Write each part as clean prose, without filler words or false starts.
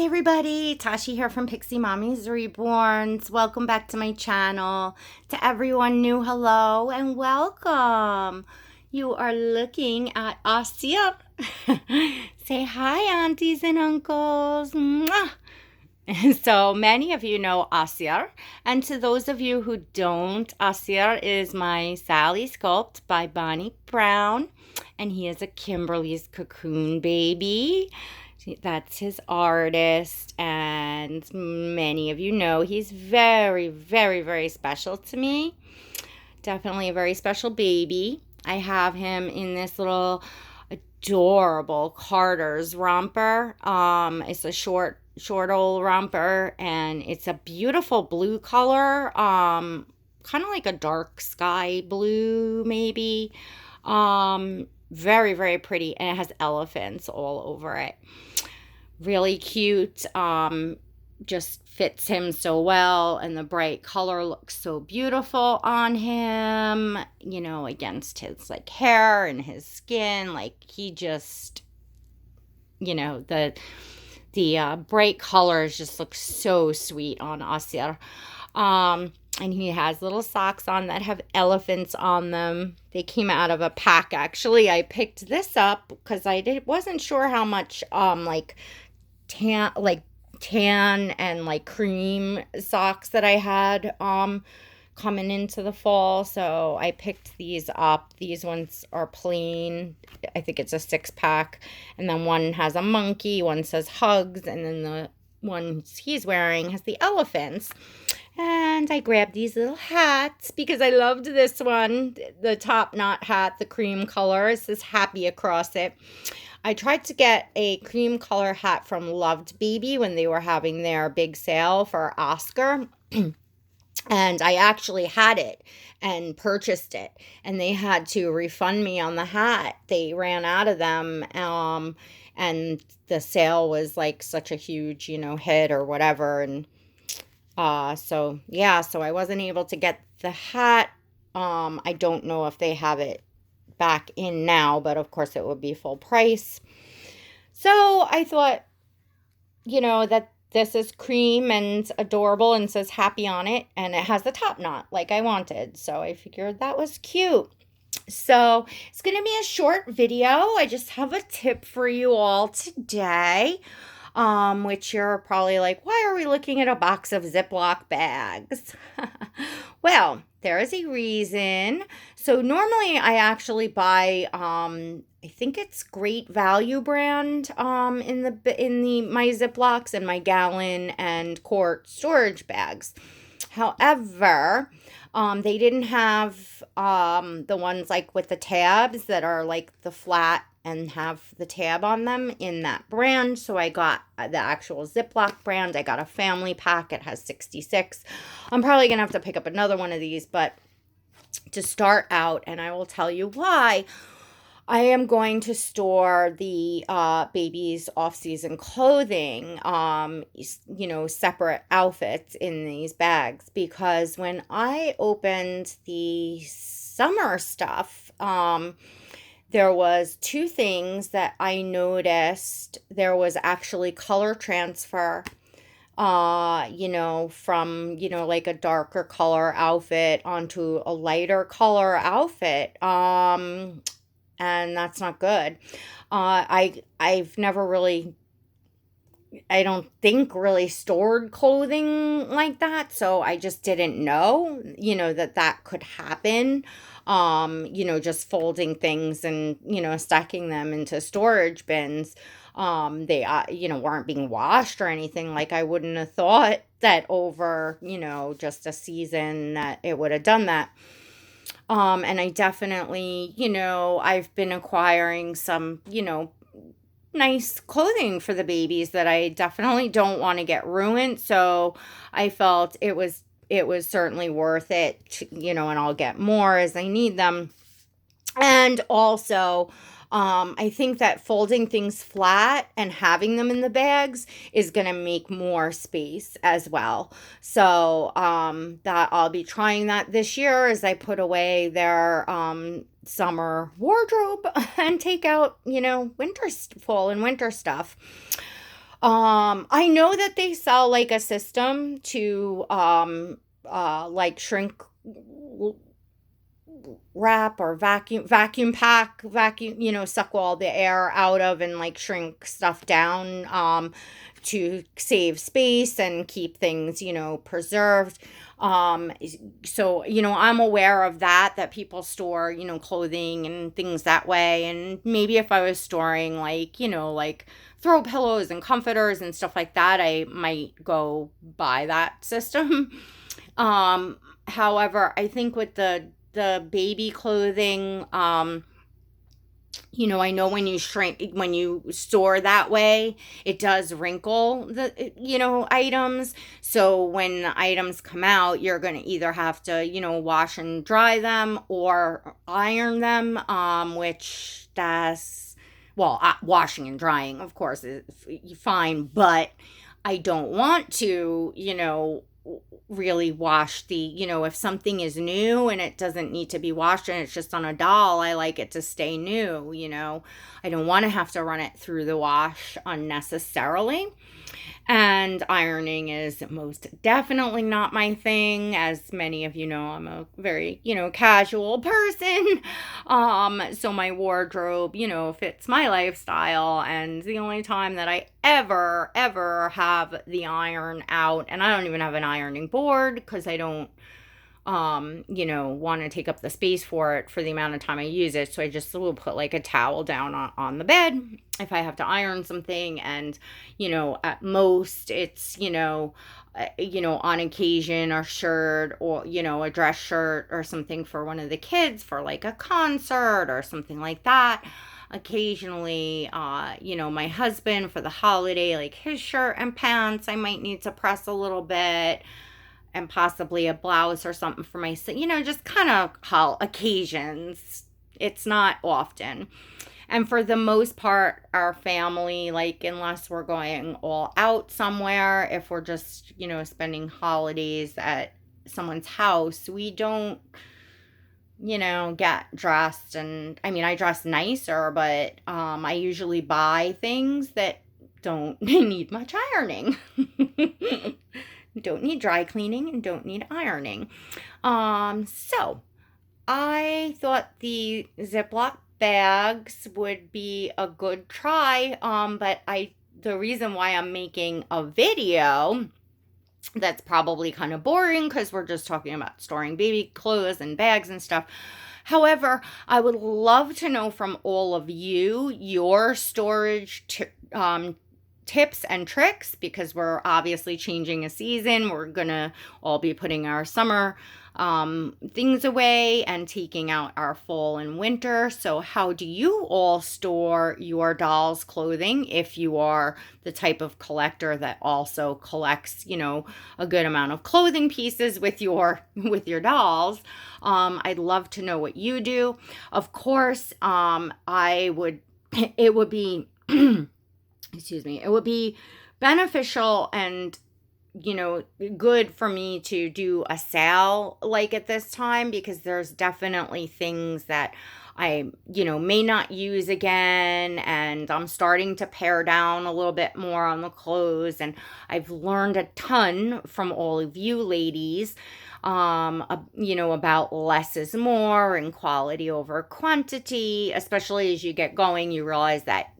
everybody, Tashi here from Pixie Mommy's Reborns. Welcome back to my channel. To everyone new, hello and welcome. You are looking at Aasir. Say hi, aunties and uncles. Mwah. So many of you know Aasir, and to those of you who don't, Aasir is my Sally sculpt by Bonnie Brown, and he is a Kimberly's cocoon baby. That's his artist, and many of you know he's very, very, very special to me. Definitely a very special baby. I have him in this little adorable Carter's romper. It's a short old romper, and it's a beautiful blue color, kind of like a dark sky blue maybe. Very, very pretty, and it has elephants all over it. Really cute. Just fits him so well, and the bright color looks so beautiful on him, you know, against his like hair and his skin. Like he just, you know, the bright colors just look so sweet on Aasir. And he has little socks on that have elephants on them. They came out of a pack, actually. I picked this up because wasn't sure how much tan and like cream socks that I had coming into the fall. So I picked these up. These ones are plain. I think it's a 6-pack. And then one has a monkey, one says hugs, and then the ones he's wearing has the elephants. And I grabbed these little hats because I loved this one, the top knot hat, the cream color. It says happy across it. I tried to get a cream color hat from Loved Baby when they were having their big sale for Oscar. And I actually had it and purchased it. And they had to refund me on the hat. They ran out of them. And the sale was like such a huge, hit or whatever. And so I wasn't able to get the hat. I don't know if they have it back in now, but of course it would be full price. So I thought, that this is cream and adorable and says happy on it, and it has the top knot like I wanted. So I figured that was cute. So it's going to be a short video. I just have a tip for you all today. Which you're probably like, why are we looking at a box of Ziploc bags? Well, there is a reason. So normally I actually buy, I think it's Great Value brand, in my Ziplocs and my gallon and quart storage bags. However, they didn't have, the ones like with the tabs that are like the flat and have the tab on them in that brand. So I got the actual Ziploc brand. I got a family pack. It has 66. I'm probably going to have to pick up another one of these, but to start out, and I will tell you why, I am going to store the baby's off-season clothing, separate outfits in these bags, because when I opened the summer stuff, there was 2 things that I noticed. There was actually color transfer, from, like a darker color outfit onto a lighter color outfit. And that's not good. I've never really, I don't think really stored clothing like that. So I just didn't know, that could happen. Just folding things and, stacking them into storage bins. They, weren't being washed or anything. Like I wouldn't have thought that over, just a season that it would have done that. And I definitely, I've been acquiring some, nice clothing for the babies that I definitely don't want to get ruined. So I felt it was certainly worth it, and I'll get more as I need them. And also, I think that folding things flat and having them in the bags is going to make more space as well. So, that I'll be trying that this year as I put away their, summer wardrobe and take out, fall and winter stuff. I know that they sell like a system to like shrink wrap or vacuum pack, suck all the air out of and like shrink stuff down to save space and keep things, preserved. um so I'm aware of that people store, clothing and things that way. And maybe if I was storing like, like throw pillows and comforters and stuff like that, I might go buy that system. However, I think with the baby clothing, I know when you store that way, it does wrinkle the, items. So when the items come out, you're going to either have to, wash and dry them or iron them, which that's, well, washing and drying, of course, is fine, but I don't want to, really wash the, if something is new and it doesn't need to be washed and it's just on a doll, I like it to stay new. I don't want to have to run it through the wash unnecessarily. And ironing is most definitely not my thing. As many of you know, I'm a very, casual person. So my wardrobe, fits my lifestyle. And the only time that I ever have the iron out, and I don't even have an ironing board because I don't want to take up the space for it for the amount of time I use it. So I just will put like a towel down on the bed if I have to iron something. And, at most it's, on occasion a shirt or, a dress shirt or something for one of the kids for like a concert or something like that. Occasionally, my husband for the holiday, like his shirt and pants, I might need to press a little bit, and possibly a blouse or something for my son, just kind of occasions. It's not often. And for the most part, our family, like, unless we're going all out somewhere, if we're just, spending holidays at someone's house, we don't, get dressed. And I mean, I dress nicer, but I usually buy things that don't need much ironing. Don't need dry cleaning and don't need ironing. So I thought the Ziploc bags would be a good try. But the reason why I'm making a video that's probably kind of boring because we're just talking about storing baby clothes and bags and stuff. However, I would love to know from all of you your storage tips and tricks, because we're obviously changing a season. We're gonna all be putting our summer things away and taking out our fall and winter. So how do you all store your dolls' clothing if you are the type of collector that also collects, a good amount of clothing pieces with your dolls? I'd love to know what you do. Of course, it would be excuse me, it would be beneficial and, good for me to do a sale like at this time, because there's definitely things that I, may not use again. And I'm starting to pare down a little bit more on the clothes. And I've learned a ton from all of you ladies, about less is more and quality over quantity. Especially as you get going, you realize that,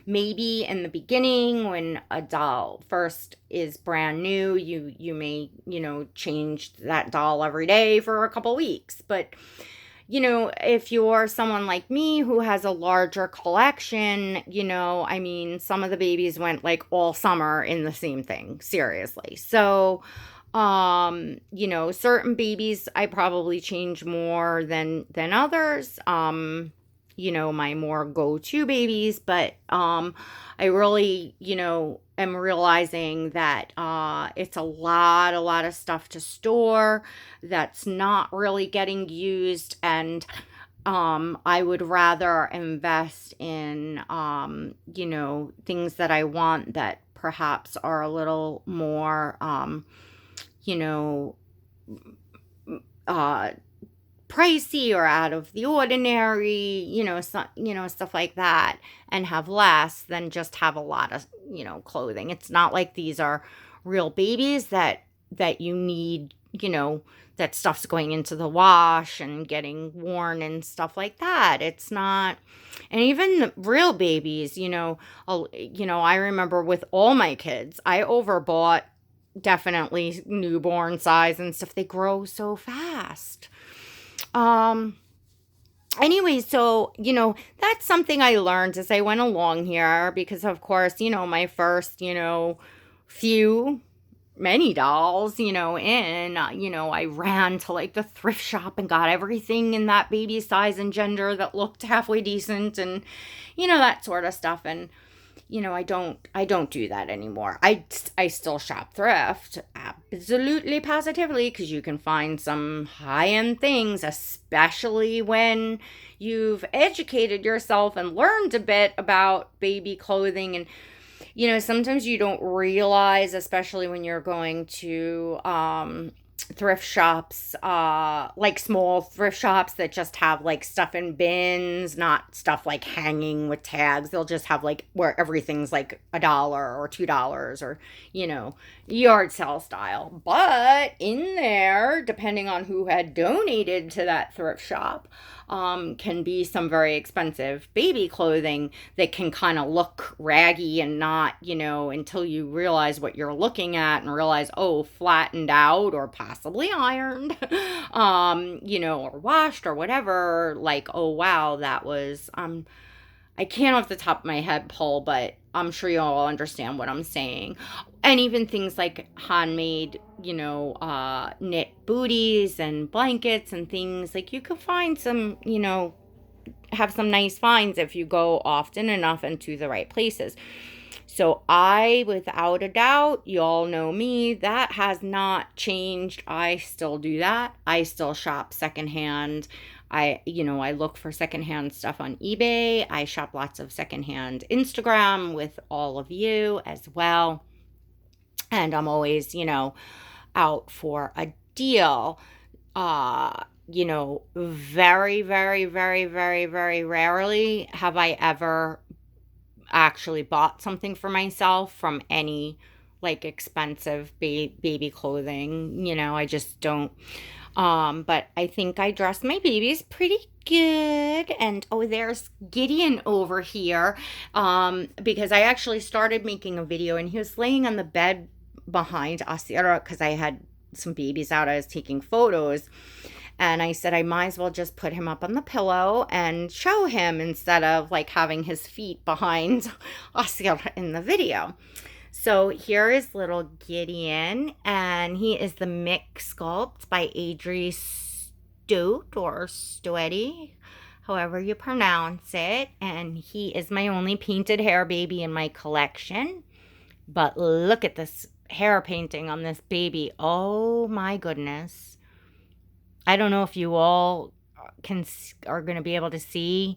maybe in the beginning when a doll first is brand new, you may, change that doll every day for a couple weeks. But if you're someone like me who has a larger collection, some of the babies went like all summer in the same thing, seriously. So, certain babies I probably change more than others. My more go-to babies, but I really, am realizing that it's a lot of stuff to store that's not really getting used. And I would rather invest in things that I want that perhaps are a little more uh pricey or out of the ordinary, stuff like that, and have less than just have a lot of, clothing. It's not like these are real babies that you need, that stuff's going into the wash and getting worn and stuff like that. It's not. And even the real babies, I remember with all my kids, I overbought definitely newborn size and stuff. They grow so fast. Anyway, so, that's something I learned as I went along here, because of course, my first, many dolls, I ran to like the thrift shop and got everything in that baby size and gender that looked halfway decent, and, that sort of stuff. And, I don't do that anymore. I still shop thrift, absolutely positively, because you can find some high-end things, especially when you've educated yourself and learned a bit about baby clothing. And sometimes you don't realize, especially when you're going to thrift shops, like small thrift shops that just have like stuff in bins, not stuff like hanging with tags. They'll just have like where everything's like $1 or $2 or, yard sale style. But in there, depending on who had donated to that thrift shop, can be some very expensive baby clothing that can kind of look raggy and not, until you realize what you're looking at and realize, oh, flattened out or possibly ironed, or washed or whatever. Like, oh, wow, that was, I can't off the top of my head pull, but I'm sure you all understand what I'm saying. And even things like handmade, knit booties and blankets and things, like you could find some, have some nice finds if you go often enough into the right places. So I, without a doubt, you all know me, that has not changed. I still do that. I still shop secondhand. I look for secondhand stuff on eBay. I shop lots of secondhand Instagram with all of you as well. And I'm always, out for a deal. Very, very, very, very, very rarely have I ever actually bought something for myself from any like expensive baby clothing. I just don't. But I think I dressed my babies pretty good. And oh, there's Gideon over here. Because I actually started making a video and he was laying on the bed behind Aasir because I had some babies out. I was taking photos. And I said I might as well just put him up on the pillow and show him instead of like having his feet behind Aasir in the video. So here is little Gideon, and he is the Mick sculpt by Adri Stoete or Stoete, however you pronounce it. And he is my only painted hair baby in my collection. But look at this hair painting on this baby. Oh my goodness. I don't know if you all are going to be able to see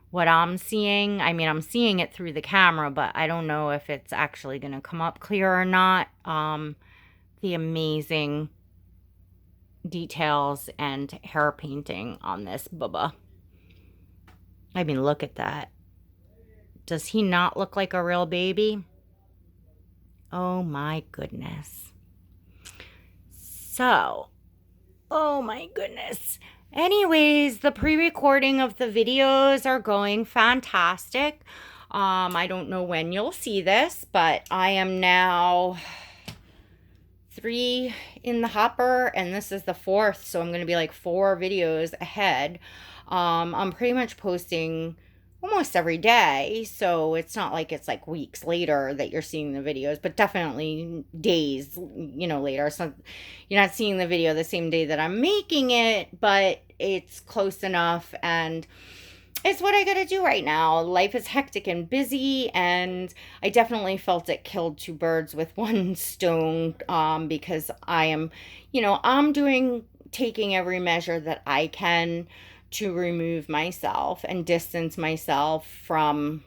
what I'm seeing. I mean, I'm seeing it through the camera, but I don't know if it's actually going to come up clear or not. The amazing details and hair painting on this bubba. I mean, look at that. Does he not look like a real baby? Oh my goodness. So, oh my goodness. Anyways, the pre-recording of the videos are going fantastic. I don't know when you'll see this, but I am now 3 in the hopper, and this is the 4th, so I'm going to be like 4 videos ahead. I'm pretty much posting almost every day, so it's not like it's like weeks later that you're seeing the videos, but definitely days, later. So you're not seeing the video the same day that I'm making it, but it's close enough, and it's what I gotta do right now. Life is hectic and busy, and I definitely felt it killed 2 birds with 1 stone, because I am, I'm taking every measure that I can to remove myself and distance myself from,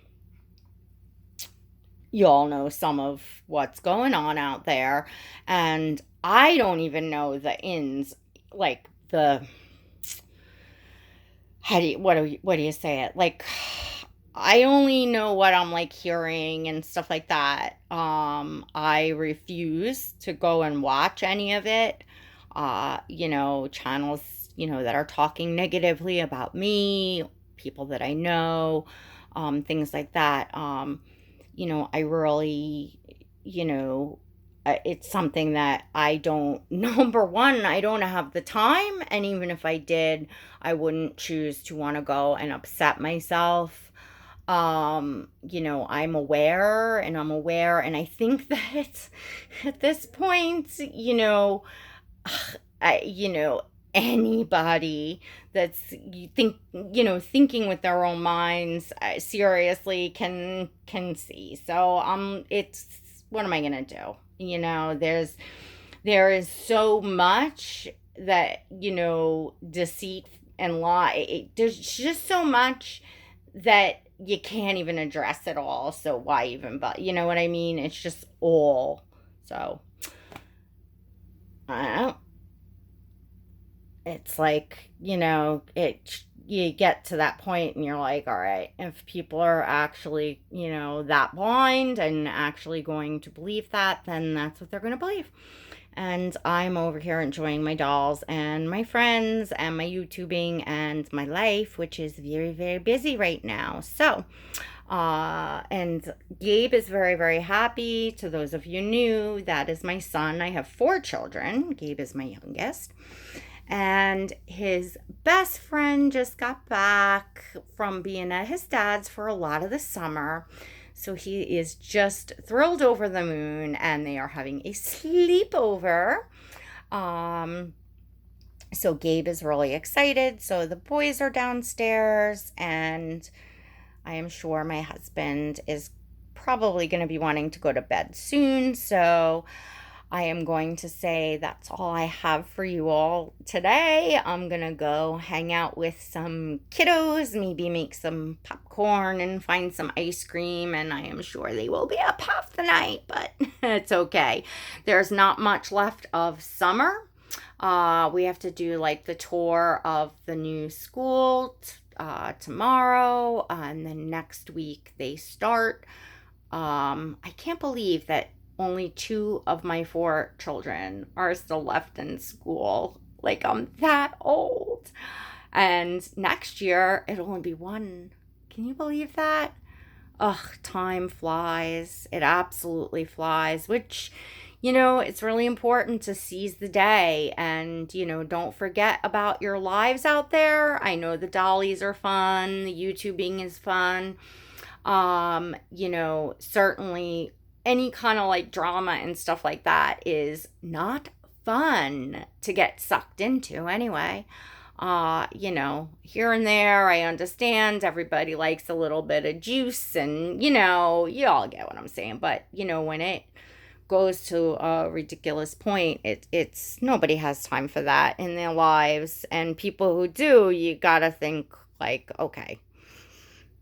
you all know some of what's going on out there. And I don't even know the ins, like the what do you say it? Like, I only know what I'm like hearing and stuff like that. I refuse to go and watch any of it. Channels, that are talking negatively about me, people that I know, things like that. I really, you know, it's something that I don't, number one, I don't have the time. And even if I did, I wouldn't choose to want to go and upset myself. I'm aware, and I think that at this point, I, anybody that's thinking with their own minds, seriously can see. So it's what am I gonna do? There is so much that deceit and lie. There's just so much that you can't even address it all. So why even? But you know what I mean? It's just all. So I don't it's like, you get to that point and you're like, all right, if people are actually, that blind and actually going to believe that, then that's what they're going to believe. And I'm over here enjoying my dolls and my friends and my YouTubing and my life, which is very, very busy right now. So, and Gabe is very, very happy. To those of you new, that is my son. I have 4 children. Gabe is my youngest. And his best friend just got back from being at his dad's for a lot of the summer. So he is just thrilled over the moon, and they are having a sleepover. So Gabe is really excited. So the boys are downstairs, and I am sure my husband is probably going to be wanting to go to bed soon. So I am going to say that's all I have for you all today. I'm going to go hang out with some kiddos, maybe make some popcorn and find some ice cream, and I am sure they will be up half the night, but it's okay. There's not much left of summer. We have to do like the tour of the new school tomorrow, and then next week they start. I can't believe that only 2 of my 4 children are still left in school. Like, I'm that old. And next year, it'll only be 1. Can you believe that? Ugh, time flies. It absolutely flies, which, it's really important to seize the day and, don't forget about your lives out there. I know the dollies are fun. The YouTubing is fun. Certainly any kind of like drama and stuff like that is not fun to get sucked into anyway. Here and there, I understand everybody likes a little bit of juice and, you all get what I'm saying. But, when it goes to a ridiculous point, it's nobody has time for that in their lives. And people who do, you gotta think like, okay.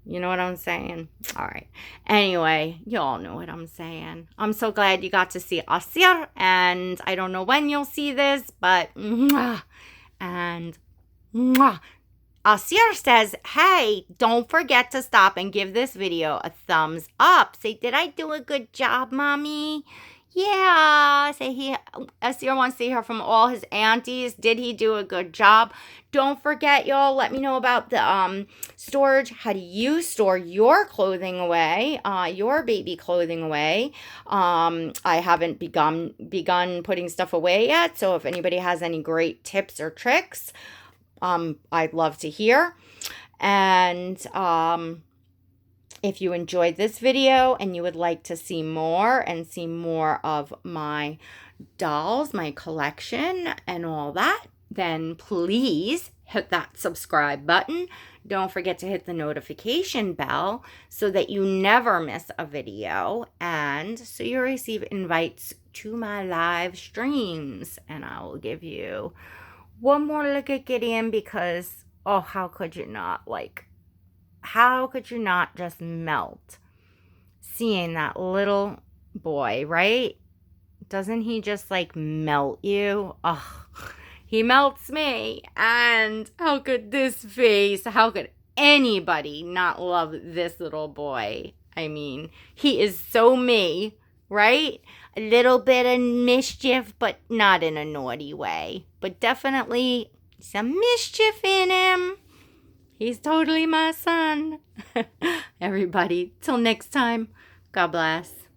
You know what I'm saying? All right. Anyway, you all know what I'm saying. I'm so glad you got to see Aasir, and I don't know when you'll see this, but mwah, and mwah. Aasir says, hey, don't forget to stop and give this video a thumbs up. Say, did I do a good job, Mommy? Yeah, Aasir wants to hear from all his aunties. Did he do a good job? Don't forget, y'all, let me know about the storage. How do you store your clothing away, your baby clothing away? I haven't begun putting stuff away yet, so if anybody has any great tips or tricks, I'd love to hear. And if you enjoyed this video and you would like to see more and see more of my dolls, my collection and all that, then please hit that subscribe button. Don't forget to hit the notification bell so that you never miss a video and so you receive invites to my live streams. And I will give you one more look at Gideon because, oh, how could you not just melt seeing that little boy, right? Doesn't he just like melt you? Oh, He melts me. And how could this face, how could anybody not love this little boy? I mean, he is so me, right? A little bit of mischief, but not in a naughty way. But definitely some mischief in him. He's totally my son. Everybody, till next time, God bless.